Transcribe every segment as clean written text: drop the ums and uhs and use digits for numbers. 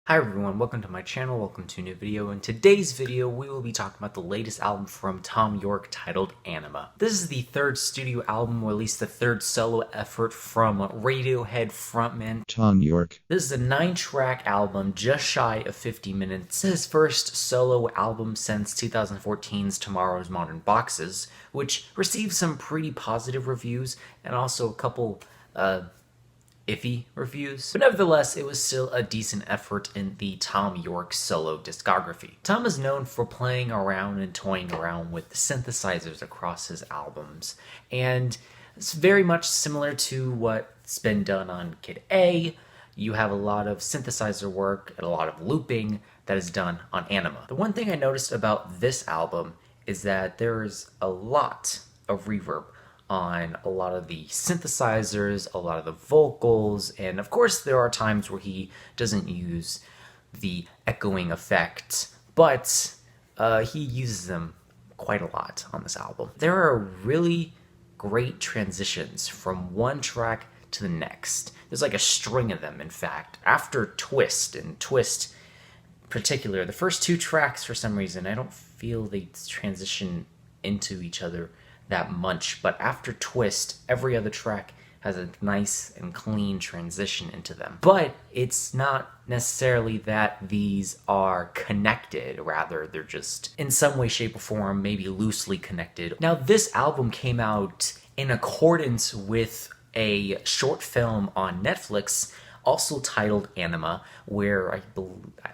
Hi everyone, welcome to my channel, welcome to a new video. In today's video, we will be talking about the latest album from Thom Yorke titled ANIMA. This is the third studio album, or at least the third solo effort from Radiohead frontman Thom Yorke. This is a 9-track album, just shy of 50 minutes. It's his first solo album since 2014's Tomorrow's Modern Boxes, which received some pretty positive reviews, and also a couple, iffy reviews, but nevertheless, it was still a decent effort in the Thom Yorke solo discography. Thom is known for playing around and toying around with the synthesizers across his albums, and it's very much similar to what's been done on Kid A. You have a lot of synthesizer work and a lot of looping that is done on ANIMA. The one thing I noticed about this album is that there's a lot of reverb on a lot of the synthesizers, a lot of the vocals, and of course there are times where he doesn't use the echoing effect, but he uses them quite a lot on this album. There are really great transitions from one track to the next. There's like a string of them, in fact. After Twist, and Twist in particular, the first two tracks, for some reason, I don't feel they transition into each other that much, but after Twist, every other track has a nice and clean transition into them. But it's not necessarily that these are connected, rather they're just in some way, shape, or form maybe loosely connected. Now this album came out in accordance with a short film on Netflix also titled ANIMA, where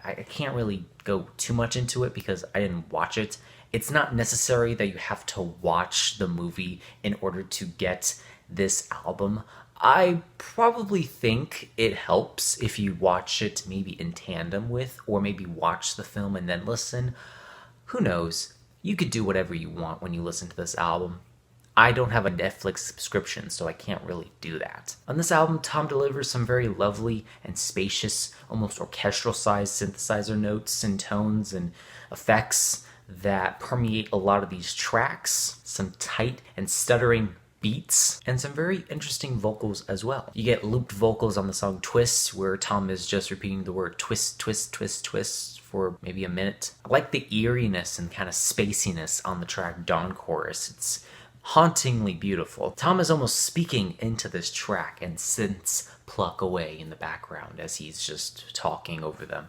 I can't really go too much into it because I didn't watch it. It's not necessary that you have to watch the movie in order to get this album. I probably think it helps if you watch it maybe in tandem with, or maybe watch the film and then listen. Who knows? You could do whatever you want when you listen to this album. I don't have a Netflix subscription, so I can't really do that. On this album, Thom delivers some very lovely and spacious, almost orchestral-sized synthesizer notes and tones and effects that permeate a lot of these tracks, some tight and stuttering beats, and some very interesting vocals as well. You get looped vocals on the song Twist, where Thom is just repeating the word twist, twist, twist, twist for maybe a minute. I like the eeriness and kind of spaciness on the track Dawn Chorus. It's hauntingly beautiful. Thom is almost speaking into this track, and synths pluck away in the background as he's just talking over them.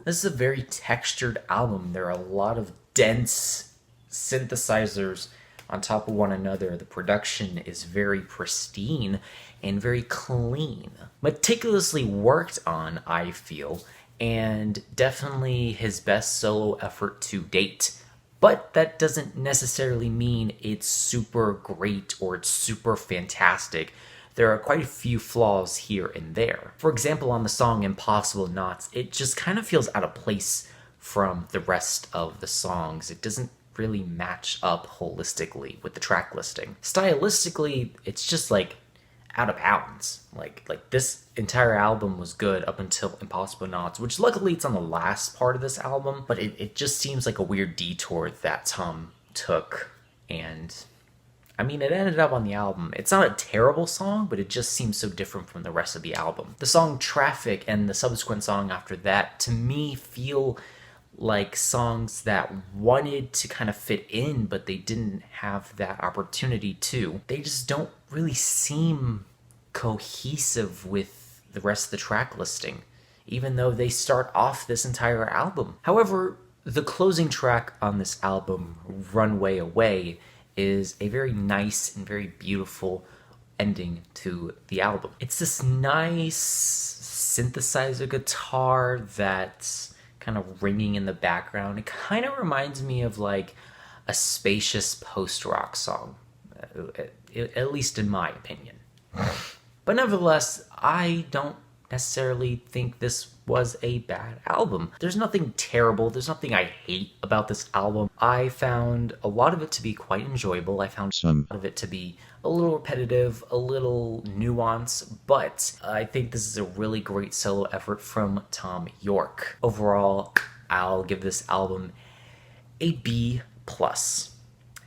This is a very textured album. There are a lot of dense synthesizers on top of one another. The production is very pristine and very clean. Meticulously worked on, I feel, and definitely his best solo effort to date. But that doesn't necessarily mean it's super great or it's super fantastic. There are quite a few flaws here and there. For example, on the song Impossible Knots, it just kind of feels out of place from the rest of the songs. It doesn't really match up holistically with the track listing. Stylistically, it's just like out of bounds. Like this entire album was good up until Impossible Knots, which luckily it's on the last part of this album, but it just seems like a weird detour that Thom took, and I mean, it ended up on the album. It's not a terrible song, but it just seems so different from the rest of the album. The song Traffic and the subsequent song after that, to me, feel like songs that wanted to kind of fit in, but they didn't have that opportunity to. They just don't really seem cohesive with the rest of the track listing, even though they start off this entire album. However, the closing track on this album, Runway Away, is a very nice and very beautiful ending to the album. It's this nice synthesizer guitar that's kind of ringing in the background. It kind of reminds me of like a spacious post-rock song, at least in my opinion. But nevertheless, I don't necessarily think this was a bad album. There's nothing terrible, there's nothing I hate about this album. I found a lot of it to be quite enjoyable. I found some of it to be a little repetitive, a little nuanced, but I think this is a really great solo effort from Thom Yorke. Overall, I'll give this album a B+.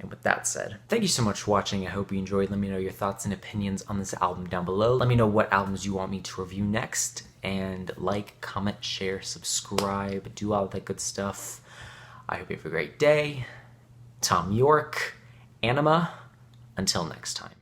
And with that said, thank you so much for watching. I hope you enjoyed. Let me know your thoughts and opinions on this album down below. Let me know what albums you want me to review next. and like, comment, share, subscribe, do all that good stuff. I hope you have a great day. Thom Yorke, ANIMA. Until next time.